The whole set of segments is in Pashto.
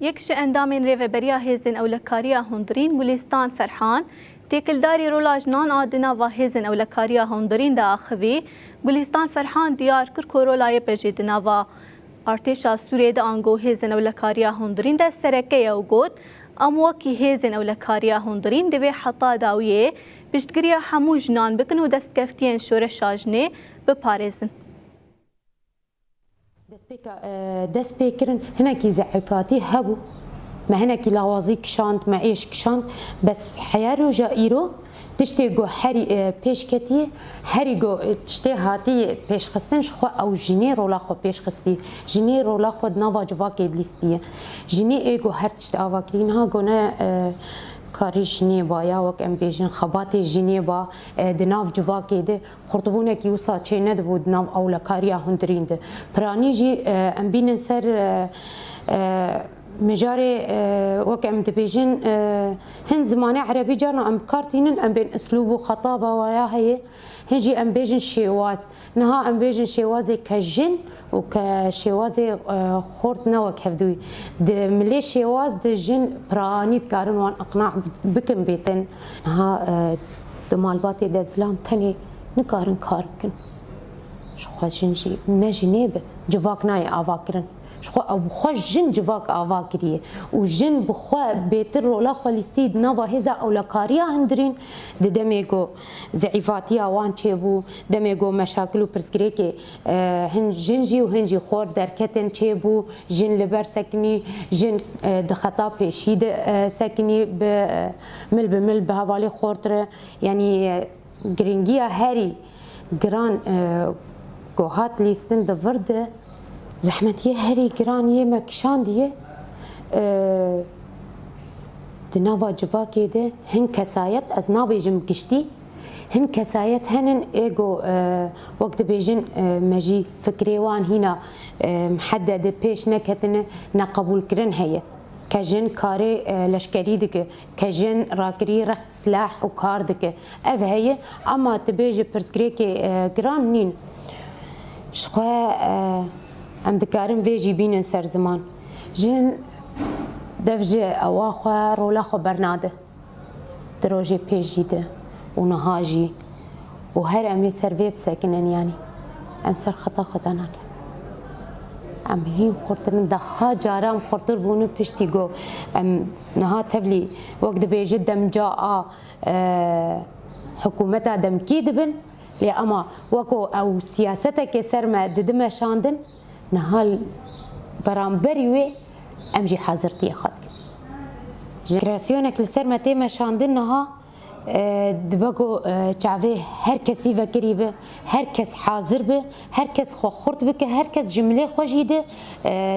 یکش اندامین ریوبریا هیزن اولکاریا هندرین گلستان فرحان تکلداری رولاجنان آدنا و هیزن اولکاریا هندرین دا آخوی گلستان فرحان دیار کر کورولای پجیدنا و ارتشا سوریه دا آنگو هیزن اولکاریا هندرین دا سرکه او گود اموکی هیزن اولکاریا هندرین دوی حتا داویه پشتگیری همو جنان بکن و دستکفتین شورش آجنه بپارزن. دست بکرن هناکی ضعفاتی هبو ما هناکی لوازی کشاند ما ایش کشاند بس حیارو جایرو تشتی گو هری پیش کتی هری گو تشتی هاتی پیش خستنش خو او جنی رولا خو پیش خستی جنی رولا خود نواج واقع لیستیه جنی ایگو هر تشت آواکرین ها گونه کاری جنیبا یا وک ام بیژن خبات جنیبا دناف جواکی ده خرطبونه کی وسا چه ند بود ناف اولا کاریا هندرین ده پرانی جی ام بین سر مجاري وكأم دبيجن هن زمانة عربي جارنا أم كارتينن أم بين أسلوب وخطابة ويا هي هنجي أم بيجن شواز نها أم بيجن شوازي كجن وكشوازي خورت نوك هفدوي ملي شواز دجن براني تكارن وان أقناع بكم بيتن نها دمالباتي دزلام تاني نكارن كاركن شخوا جنجي نجي نيب جواك ناي آفاكرن شخوا أو بخوا جن جواك آفاكريه وجن بخوا بيتر ولا خالستيد نوا هذا أو لكاريا هندرين دميجو ضعيفاتيا وان تشيبو دميجو مشاكل برسكريكي هن جنجي وهنجي خور دركتن تشيبو جن لبر سكني جن دخطا بشيد سكني بمل بمل بهوالي خورتر يعني جرينجيا هاري جران جوهات ليستن دفرده زحمتيه هري جرانيه مكشانديه دناوا جواكي ده هن كسايت از نابيجم كشتي هن كسايت هنن ايجو وقت بيجن مجي فكريوان هنا محدد بيش نكتن نقبول كرن هي كجن كاري لشكري دك كجن راكري رخت سلاح وكار دك اف هي اما تبيجي برسكريكي جران نين شخوا ام دكارم فيجي بين سر زمان جن دفجي اواخوا رولا خو برناده دروجي بيجي ده ونهاجي وهر امي سر فيب ساكنن يعني ام سر خطا خداناك ام هي خورتن دها جارام خورتر بونو بشتي جو ام نها تبلي وقت بيجي دم جاء حكومتها دم كيدبن لي اما وكو او سياستك سر ما ددم شاندن نهال برامبري وي امجي حاضرتي اخذ جراسيونك لسر ما تيما شاندنها دبقو تعفي هر كسي فكري به هر كس حاضر به هر كس خو خورت بك هر كس جمله خوجيده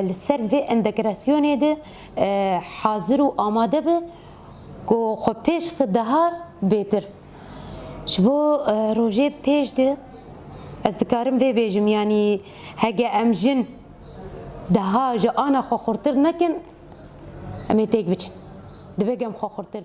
لسر في اندكراسيوني ده حاضر وآماده به كو خو بيش خدها بيتر شبو روجي بيش ده از دکارم وی بیجم یعنی هگه امجن دها جا آنا خو خورتر نکن امی تیک بچن دبگم خو خورتر